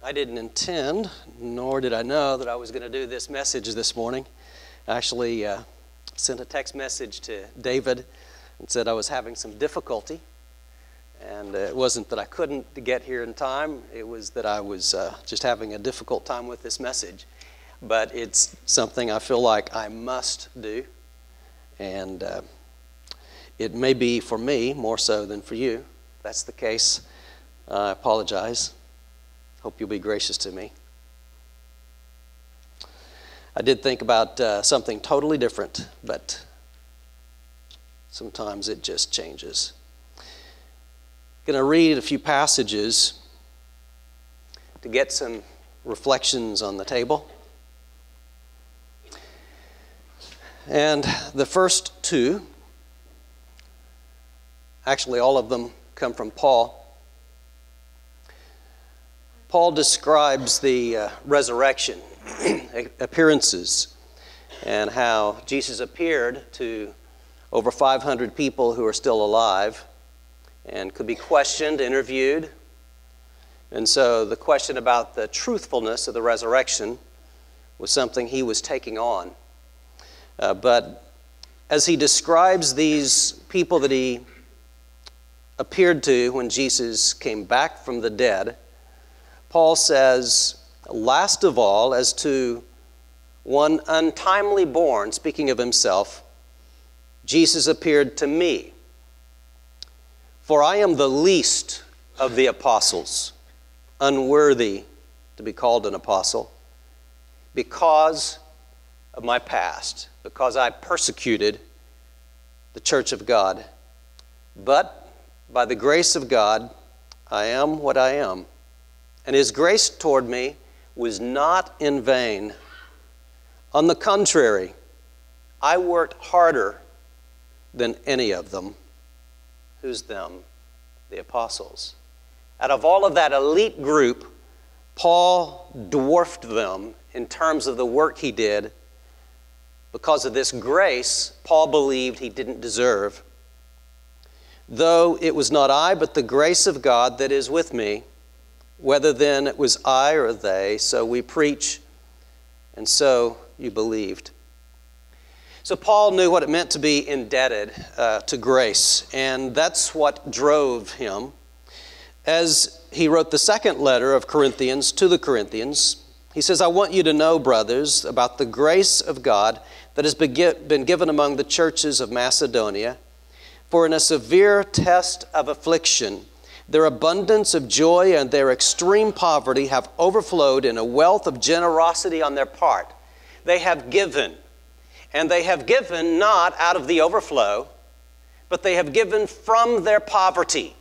I didn't intend, nor did I know that I was going to do this message this morning. I actually sent a text message to David and said I was having some difficulty. And it wasn't that I couldn't get here in time. It was that I was just having a difficult time with this message. But it's something I feel like I must do. And it may be for me more so than for you. If that's the case, I apologize. Hope you'll be gracious to me. I did think about something totally different, but sometimes it just changes. I'm going to read a few passages to get some reflections on the table. And the first two, actually all of them come from Paul. Paul describes the resurrection appearances and how Jesus appeared to over 500 people who are still alive and could be questioned, interviewed. And so the question about the truthfulness of the resurrection was something he was taking on. But as he describes these people that he appeared to when Jesus came back from the dead, Paul says, last of all, as to one untimely born, speaking of himself, Jesus appeared to me. For I am the least of the apostles, unworthy to be called an apostle, because of my past, because I persecuted the church of God. But by the grace of God, I am what I am. And his grace toward me was not in vain. On the contrary, I worked harder than any of them. Who's them? The apostles. Out of all of that elite group, Paul dwarfed them in terms of the work he did because of this grace Paul believed he didn't deserve. Though it was not I, but the grace of God that is with me, whether then it was I or they, so we preach, and so you believed. So Paul knew what it meant to be indebted to grace, and that's what drove him. As he wrote the second letter of Corinthians to the Corinthians, he says, I want you to know, brothers, about the grace of God that has been given among the churches of Macedonia. For in a severe test of affliction, their abundance of joy and their extreme poverty have overflowed in a wealth of generosity on their part. They have given, and they have given not out of the overflow, but they have given from their poverty.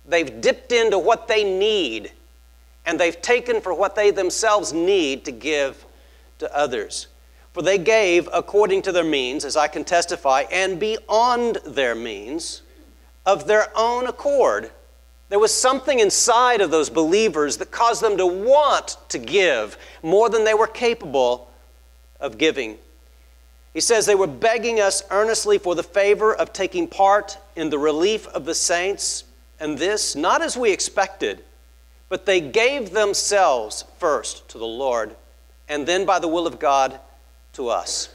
They've dipped into what they need, and they've taken for what they themselves need to give to others. For they gave according to their means, as I can testify, and beyond their means, of their own accord. There was something inside of those believers that caused them to want to give more than they were capable of giving. He says they were begging us earnestly for the favor of taking part in the relief of the saints, and this, not as we expected, but they gave themselves first to the Lord, and then by the will of God to us.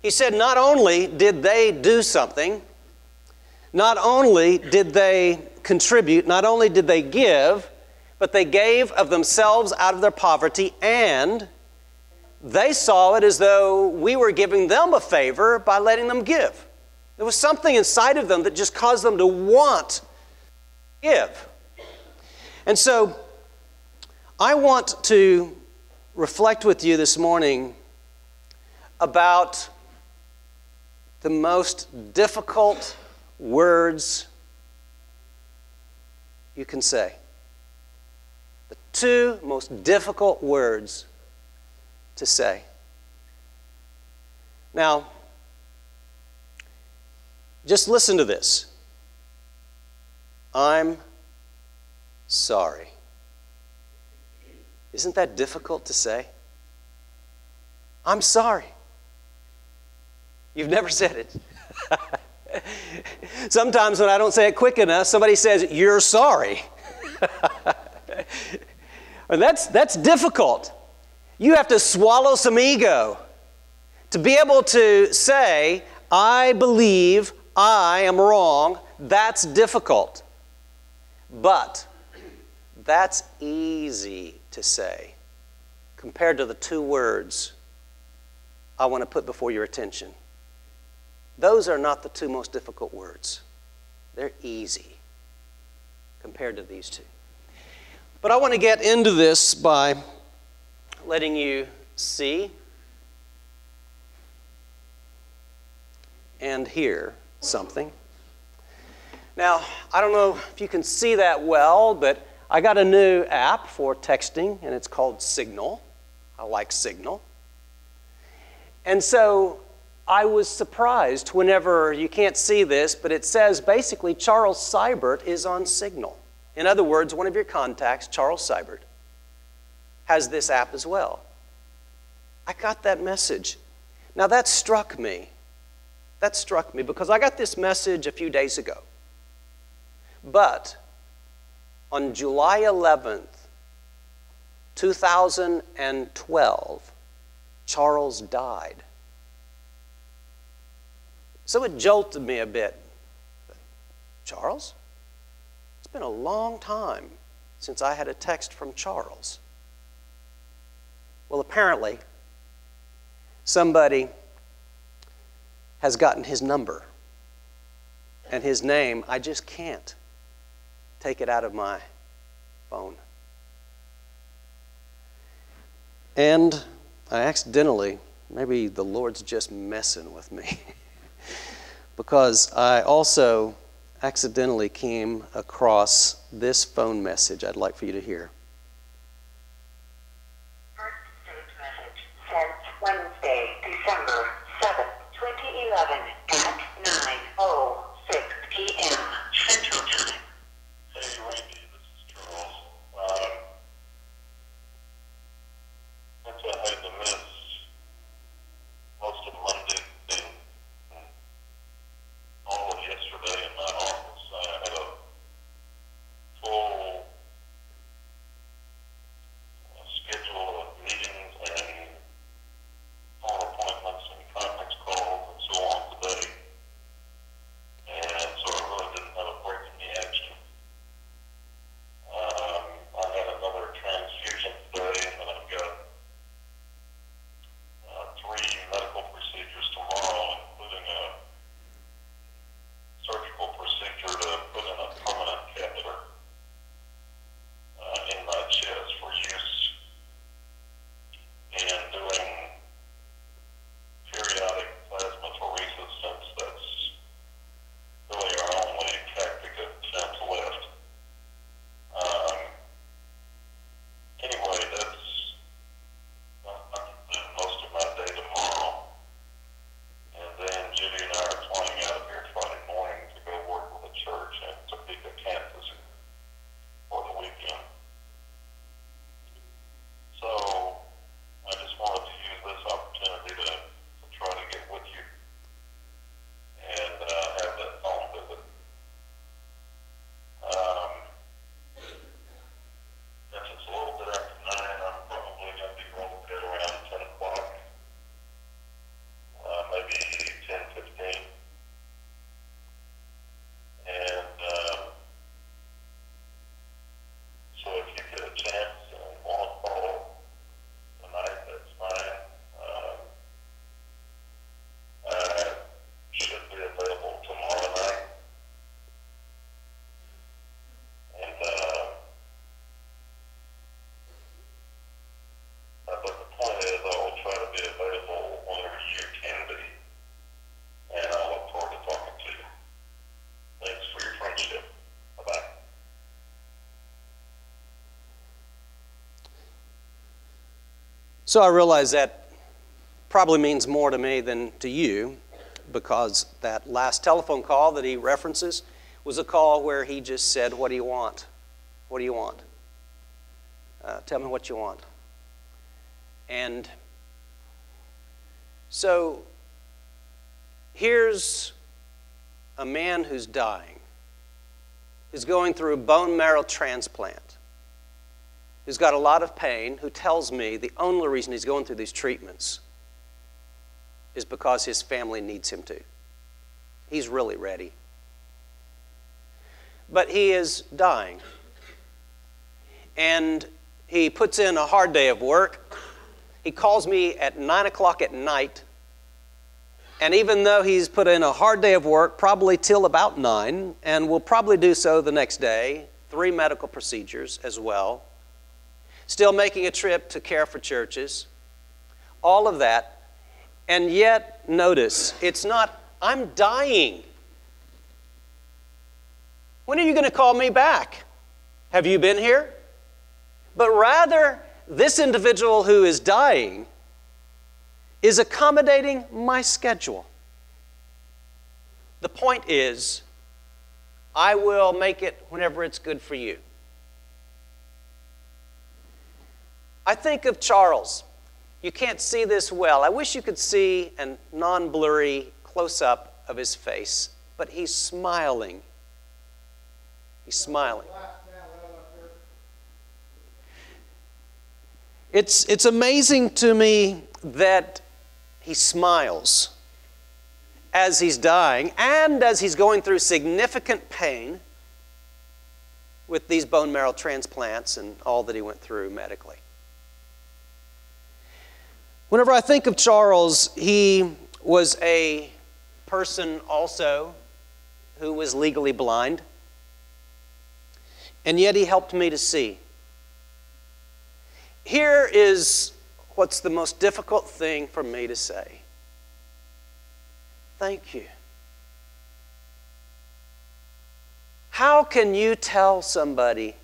He said not only did they do something, not only did they contribute, not only did they give, but they gave of themselves out of their poverty, and they saw it as though we were giving them a favor by letting them give. There was something inside of them that just caused them to want to give. And so I want to reflect with you this morning about the most difficult words you can say. The two most difficult words to say. Now, just listen to this. I'm sorry. Isn't that difficult to say? I'm sorry. You've never said it. Sometimes when I don't say it quick enough, somebody says, you're sorry. And that's difficult. You have to swallow some ego to be able to say, I believe I am wrong. That's difficult. But that's easy to say compared to the two words I want to put before your attention. Those are not the two most difficult words. They're easy compared to these two. But I want to get into this by letting you see and hear something. Now, I don't know if you can see that well, but I got a new app for texting, and it's called Signal. I like Signal. And so I was surprised whenever, you can't see this, but it says basically Charles Seibert is on Signal. In other words, one of your contacts, Charles Seibert, has this app as well. I got that message. Now that struck me. That struck me because I got this message a few days ago. But on July 11th, 2012, Charles died. So it jolted me a bit. Charles? It's been a long time since I had a text from Charles. Well, apparently, somebody has gotten his number and his name. I just can't take it out of my phone. And I accidentally, maybe the Lord's just messing with me, because I also accidentally came across this phone message I'd like for you to hear. First stage message sent Wednesday, December 7th, 2011 at 9:06 p.m. Central Time. Hey, Randy, this is Charles. Since I had to miss most of Monday and all of yesterday in my office, I had a full schedule of meetings and phone appointments and conference calls and so on today. And so I really didn't have a break in the action. I had another transfusion today, and then I've got 3 medical procedures tomorrow, including a surgical procedure to put in a permanent catheter in my chest for use in doing periodic plasmapheresis, since that's really our only tactic of defense left. Anyway, that's most of my day tomorrow. And then Judy and I are flying out of here Friday morning to go work with a church at Topeka, Kansas for the weekend. So I just wanted to use this opportunity to try to get with you and have that phone visit. Since it's a little bit after 9, I'm probably going to be going to bed around 10 o'clock, maybe 10:15. And so if you get a chance and want to call tonight, that's fine. I should be available tomorrow night. And but the point is, I will try to be available whenever you can be. And I look forward to talking to you. Thanks for your friendship. Bye-bye. So I realize that probably means more to me than to you, because that last telephone call that he references was a call where he just said, what do you want? What do you want? Tell me what you want. And so here's a man who's dying, who's going through a bone marrow transplant. who's got a lot of pain, who tells me the only reason he's going through these treatments is because his family needs him to. He's really ready. But he is dying. And he puts in a hard day of work. He calls me at 9 o'clock at night. And even though he's put in a hard day of work, probably till about 9, and will probably do so the next day, 3 medical procedures as well, still making a trip to care for churches, all of that. And yet, notice, it's not, I'm dying. When are you going to call me back? Have you been here? But rather, this individual who is dying is accommodating my schedule. The point is, I will make it whenever it's good for you. I think of Charles. You can't see this well. I wish you could see a non-blurry close-up of his face, but he's smiling. He's smiling. It's amazing to me that he smiles as he's dying and as he's going through significant pain with these bone marrow transplants and all that he went through medically. Whenever I think of Charles, he was a person also who was legally blind, and yet he helped me to see. Here is what's the most difficult thing for me to say. Thank you. How can you tell somebody,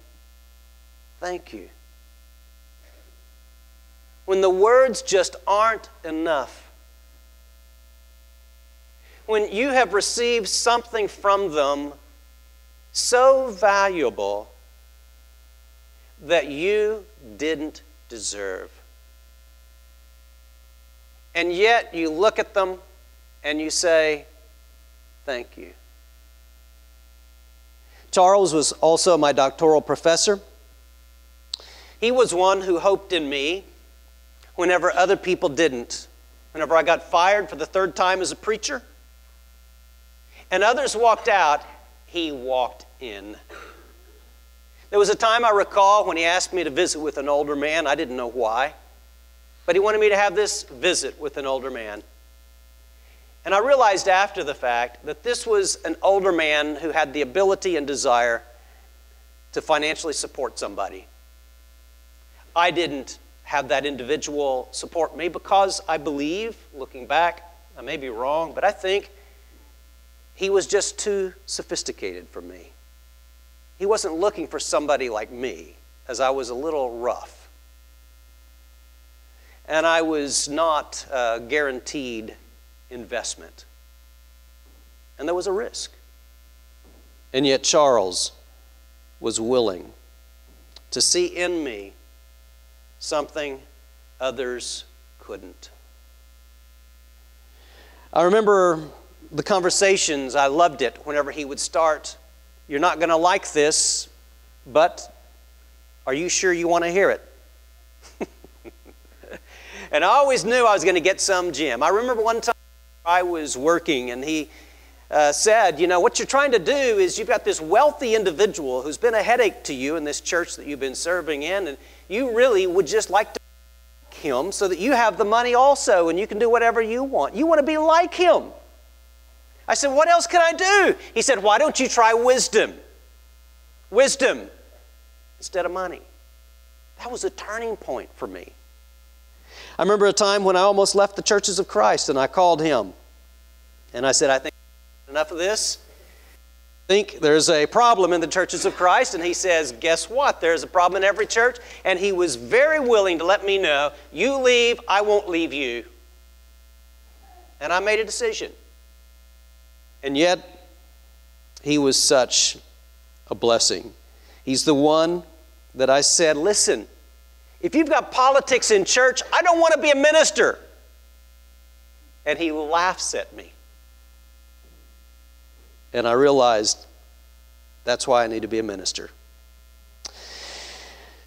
thank you, when the words just aren't enough? When you have received something from them so valuable that you didn't deserve. And yet you look at them and you say, thank you. Charles was also my doctoral professor. He was one who hoped in me whenever other people didn't. Whenever I got fired for the 3rd time as a preacher, and others walked out, he walked in. There was a time I recall when he asked me to visit with an older man. I didn't know why, but he wanted me to have this visit with an older man. And I realized after the fact that this was an older man who had the ability and desire to financially support somebody. I didn't have that individual support me because I believe, looking back, I may be wrong, but I think he was just too sophisticated for me. He wasn't looking for somebody like me, as I was a little rough. And I was not a guaranteed investment. And there was a risk. And yet Charles was willing to see in me something others couldn't. I remember the conversations. I loved it whenever he would start, "You're not going to like this, but are you sure you want to hear it?" And I always knew I was going to get some gem. I remember one time I was working and he said, "You know, what you're trying to do is you've got this wealthy individual who's been a headache to you in this church that you've been serving in, and you really would just like to like him so that you have the money also and you can do whatever you want. You want to be like him." I said, "What else can I do?" He said, "Why don't you try wisdom? Wisdom instead of money." That was a turning point for me. I remember a time when I almost left the Churches of Christ, and I called him. And I said, "I think enough of this. I think there's a problem in the Churches of Christ." And he says, "Guess what? There's a problem in every church." And he was very willing to let me know, "You leave, I won't leave you." And I made a decision. And yet, he was such a blessing. He's the one that I said, "Listen, if you've got politics in church, I don't want to be a minister." And he laughs at me. And I realized that's why I need to be a minister.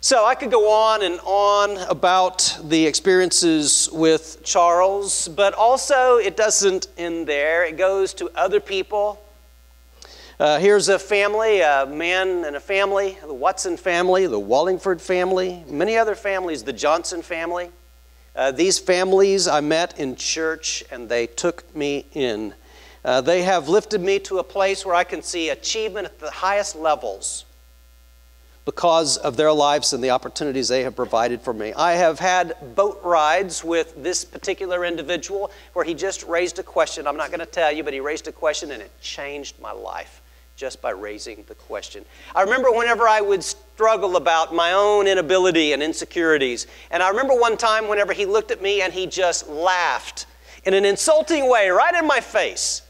So I could go on and on about the experiences with Charles, but also it doesn't end there. It goes to other people. Here's a family, a man and a family, the Watson family, the Wallingford family, many other families, the Johnson family. These families I met in church, and they took me in. They have lifted me to a place where I can see achievement at the highest levels because of their lives and the opportunities they have provided for me. I have had boat rides with this particular individual where he just raised a question. I'm not going to tell you, but he raised a question and it changed my life just by raising the question. I remember whenever I would struggle about my own inability and insecurities. And I remember one time whenever he looked at me and he just laughed in an insulting way right in my face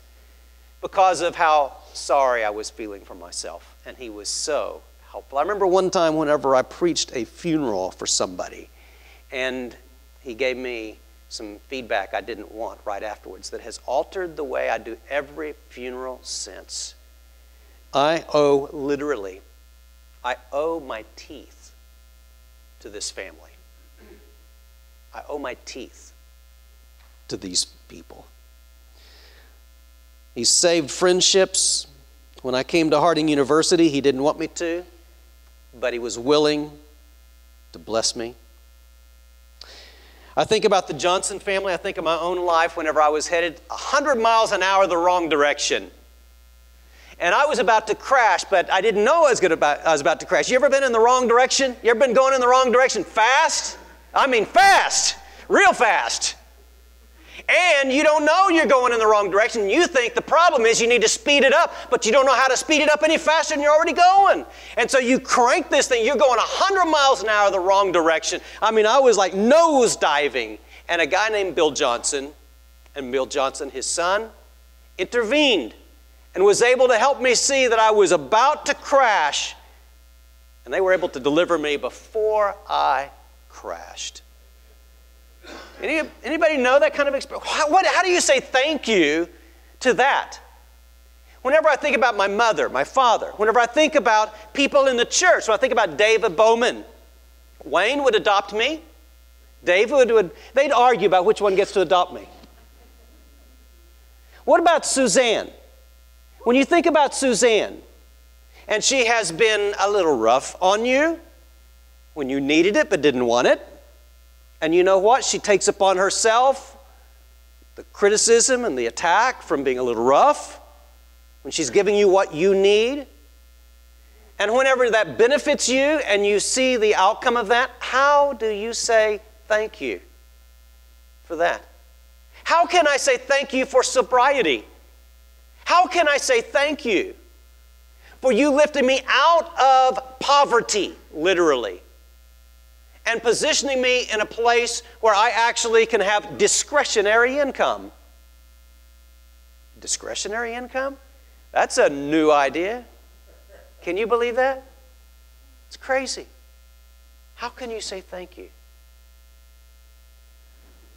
because of how sorry I was feeling for myself. And he was so helpful. I remember one time whenever I preached a funeral for somebody, and he gave me some feedback I didn't want right afterwards that has altered the way I do every funeral since. I owe my teeth to this family. I owe my teeth to these people. He saved friendships. When I came to Harding University, he didn't want me to, but he was willing to bless me. I think about the Johnson family. I think of my own life whenever I was headed 100 miles an hour the wrong direction. And I was about to crash, but I didn't know I was about to crash. You ever been in the wrong direction? You ever been going in the wrong direction fast? I mean fast, real fast. And you don't know you're going in the wrong direction. You think the problem is you need to speed it up, but you don't know how to speed it up any faster than you're already going. And so you crank this thing. You're going 100 miles an hour the wrong direction. I mean, I was like nose diving. And a guy named Bill Johnson, and Bill Johnson, his son, intervened and was able to help me see that I was about to crash. And they were able to deliver me before I crashed. Anybody know that kind of experience? How do you say thank you to that? Whenever I think about my mother, my father, whenever I think about people in the church, when I think about David Bowman, Wayne would adopt me. David they'd argue about which one gets to adopt me. What about Suzanne? When you think about Suzanne, and she has been a little rough on you when you needed it but didn't want it, and you know what? She takes upon herself the criticism and the attack from being a little rough when she's giving you what you need. And whenever that benefits you and you see the outcome of that, how do you say thank you for that? How can I say thank you for sobriety? How can I say thank you for you lifting me out of poverty, literally, and positioning me in a place where I actually can have discretionary income? Discretionary income? That's a new idea. Can you believe that? It's crazy. How can you say thank you?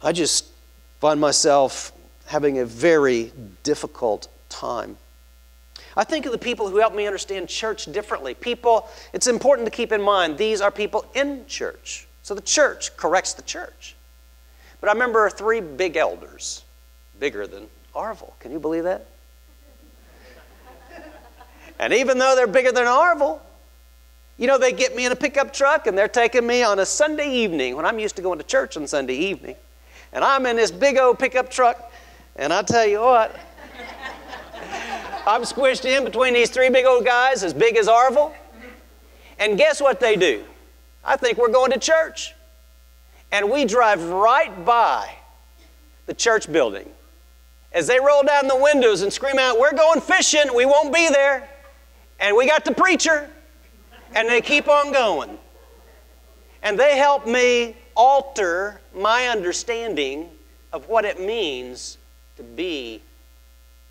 I just find myself having a very difficult time. I think of the people who helped me understand church differently. People, it's important to keep in mind, these are people in church. So the church corrects the church. But I remember 3 big elders, bigger than Arville. Can you believe that? And even though they're bigger than Arville, you know, they get me in a pickup truck and they're taking me on a Sunday evening when I'm used to going to church on Sunday evening. And I'm in this big old pickup truck, and I tell you what, I'm squished in between these 3 big old guys as big as Arville. And guess what they do? I think we're going to church. And we drive right by the church building. As they roll down the windows and scream out, "We're going fishing, we won't be there. And we got the preacher." And they keep on going. And they help me alter my understanding of what it means to be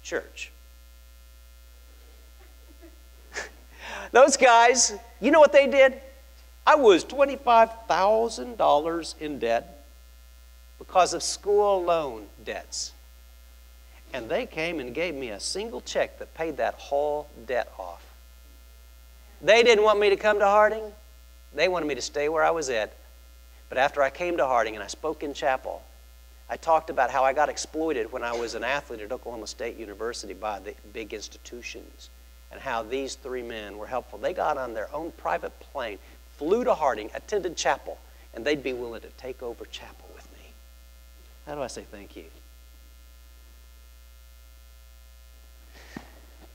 church. Those guys, you know what they did? I was $25,000 in debt because of school loan debts. And they came and gave me a single check that paid that whole debt off. They didn't want me to come to Harding, They wanted me to stay where I was at. But after I came to Harding and I spoke in chapel, I talked about how I got exploited when I was an athlete at Oklahoma State University by the big institutions, and how these three men were helpful. They got on their own private plane, flew to Harding, attended chapel, and they'd be willing to take over chapel with me. How do I say thank you?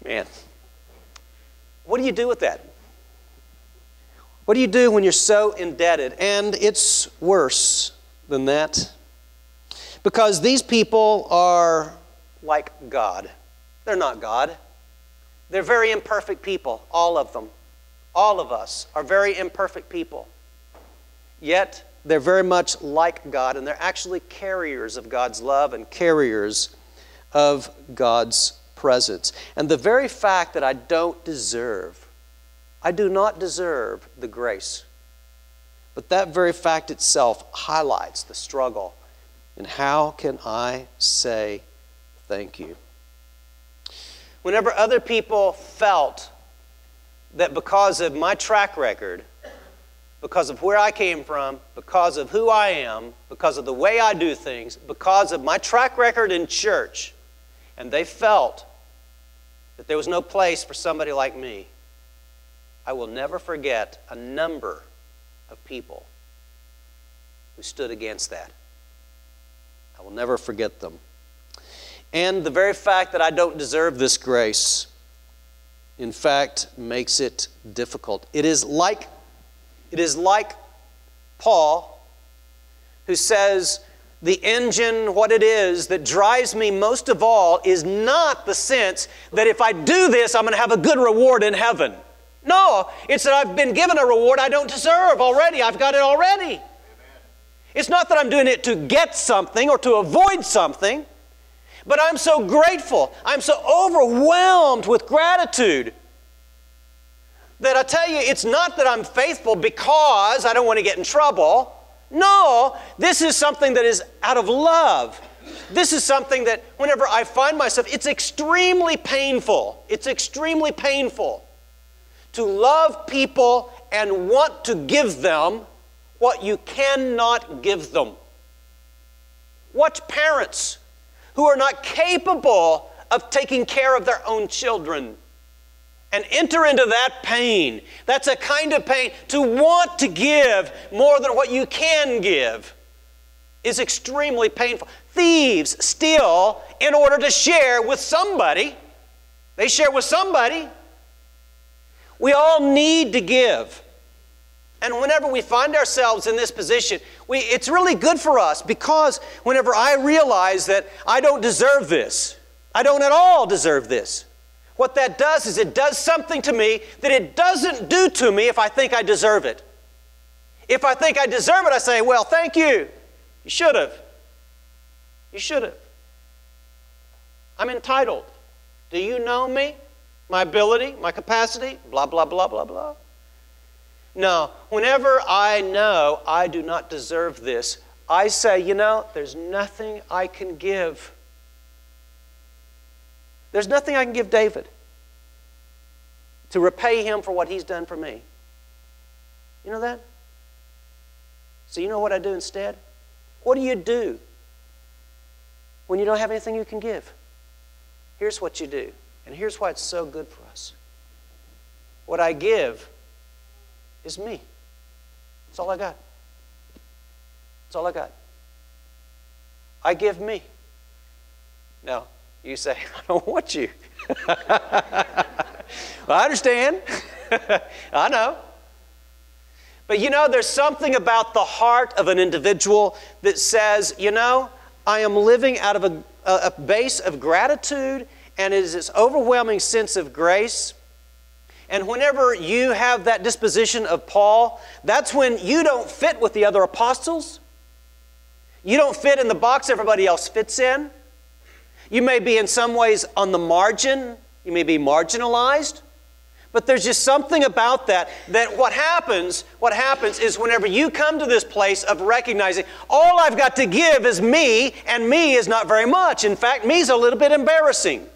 Man, what do you do with that? What do you do when you're so indebted? And it's worse than that, because these people are like God. They're not God. They're very imperfect people, all of them. All of us are very imperfect people. Yet, they're very much like God, and they're actually carriers of God's love and carriers of God's presence. And the very fact that I do not deserve the grace, but that very fact itself highlights the struggle. And how can I say thank you? Whenever other people felt that because of my track record, because of where I came from, because of who I am, because of the way I do things, because of my track record in church, and they felt that there was no place for somebody like me, I will never forget a number of people who stood against that. I will never forget them. And the very fact that I don't deserve this grace, in fact, makes it difficult. It is like Paul, who says, the engine, what it is that drives me most of all, is not the sense that if I do this, I'm going to have a good reward in heaven. No, it's that I've been given a reward I don't deserve already. I've got it already. Amen. It's not that I'm doing it to get something or to avoid something, but I'm so grateful. I'm so overwhelmed with gratitude that I tell you, it's not that I'm faithful because I don't want to get in trouble. No, this is something that is out of love. This is something that whenever I find myself, it's extremely painful. It's extremely painful to love people and want to give them what you cannot give them. Watch parents who are not capable of taking care of their own children and enter into that pain. That's a kind of pain. To want to give more than what you can give is extremely painful. Thieves steal in order to share with somebody. They share with somebody. We all need to give. And whenever we find ourselves in this position, it's really good for us, because whenever I realize that I don't deserve this, I don't at all deserve this, what that does is it does something to me that it doesn't do to me if I think I deserve it. If I think I deserve it, I say, well, thank you. You should have. You should have. I'm entitled. Do you know me? My ability, my capacity, blah, blah, blah, blah, blah. No, whenever I know I do not deserve this, I say, you know, there's nothing I can give. There's nothing I can give David to repay him for what he's done for me. You know that? So you know what I do instead? What do you do when you don't have anything you can give? Here's what you do. And here's why it's so good for us. What I give is me. That's all I got. That's all I got. I give me. Now, you say, I don't want you. Well, I understand. I know. But you know, there's something about the heart of an individual that says, you know, I am living out of a base of gratitude, and it is this overwhelming sense of grace. And whenever you have that disposition of Paul, that's when you don't fit with the other apostles. You don't fit in the box everybody else fits in. You may be in some ways on the margin. You may be marginalized. But there's just something about that what happens is whenever you come to this place of recognizing all I've got to give is me, and me is not very much. In fact, me is a little bit embarrassing.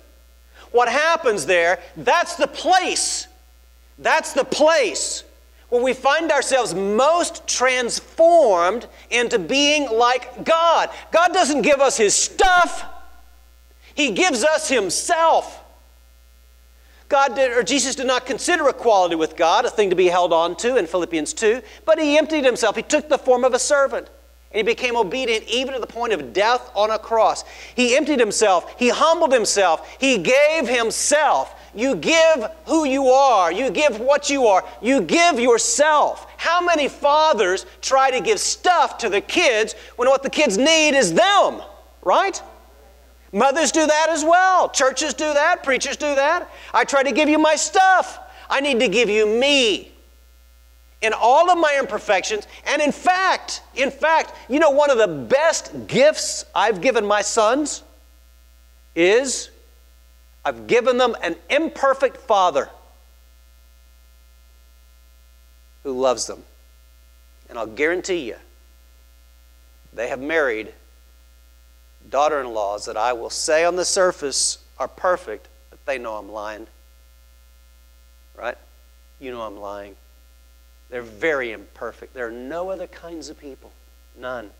What happens there, that's the place where we find ourselves most transformed into being like God. God doesn't give us His stuff. He gives us Himself. Jesus did not consider equality with God a thing to be held on to in Philippians 2, but He emptied Himself. He took the form of a servant, and He became obedient even to the point of death on a cross. He emptied Himself. He humbled Himself. He gave Himself. You give who you are. You give what you are. You give yourself. How many fathers try to give stuff to the kids when what the kids need is them, right? Mothers do that as well. Churches do that. Preachers do that. I try to give you my stuff. I need to give you me in all of my imperfections. And in fact, you know, one of the best gifts I've given my sons is I've given them an imperfect father who loves them. And I'll guarantee you, they have married daughter-in-laws that I will say on the surface are perfect, but they know I'm lying. Right? You know I'm lying. They're very imperfect. There are no other kinds of people. None.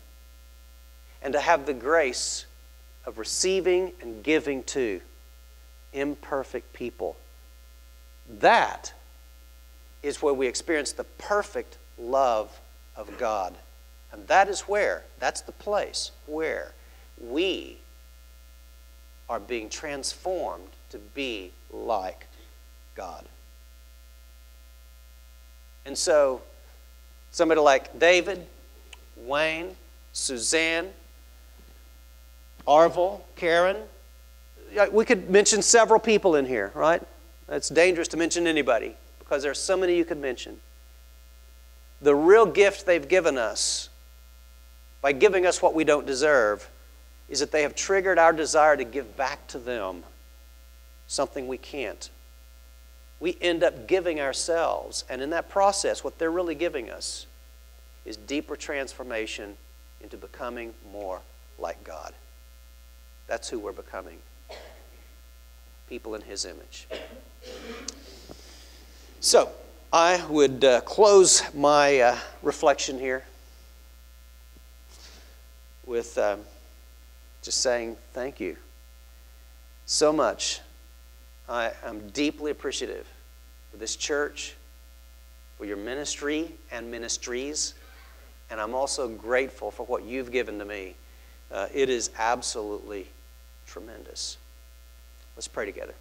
And to have the grace of receiving and giving to imperfect people, that is where we experience the perfect love of God. And that is where, that's the place where we are being transformed to be like God. And so, somebody like David, Wayne, Suzanne, Arvel, Karen, we could mention several people in here, right? It's dangerous to mention anybody because there are so many you could mention. The real gift they've given us by giving us what we don't deserve is that they have triggered our desire to give back to them something we can't. We end up giving ourselves, and in that process, what they're really giving us is deeper transformation into becoming more like God. That's who we're becoming. People in His image. So, I would close my reflection here with just saying thank you so much. I am deeply appreciative for this church, for your ministry and ministries, and I'm also grateful for what you've given to me. It is absolutely tremendous. Let's pray together.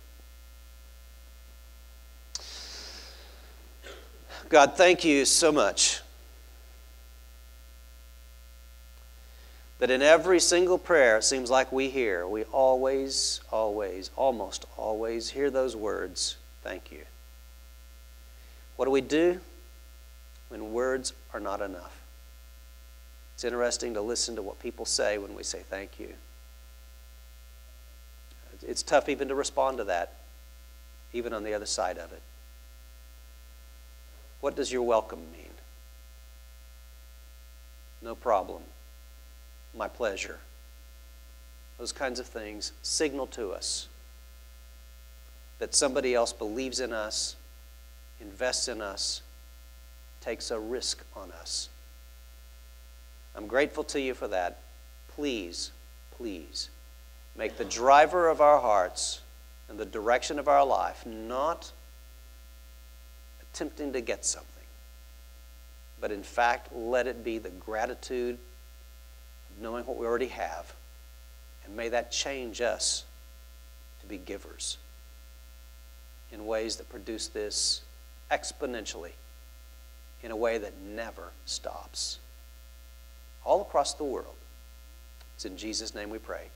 God, thank you so much that in every single prayer, it seems like we always, almost always hear those words, thank you. What do we do when words are not enough? It's interesting to listen to what people say when we say thank you. It's tough even to respond to that, even on the other side of it. What does your welcome mean? No problem. My pleasure. Those kinds of things signal to us that somebody else believes in us, invests in us, takes a risk on us. I'm grateful to you for that. Please, please, make the driver of our hearts and the direction of our life not attempting to get something, but in fact, let it be the gratitude of knowing what we already have, and may that change us to be givers in ways that produce this exponentially, in a way that never stops, all across the world. It's in Jesus' name we pray.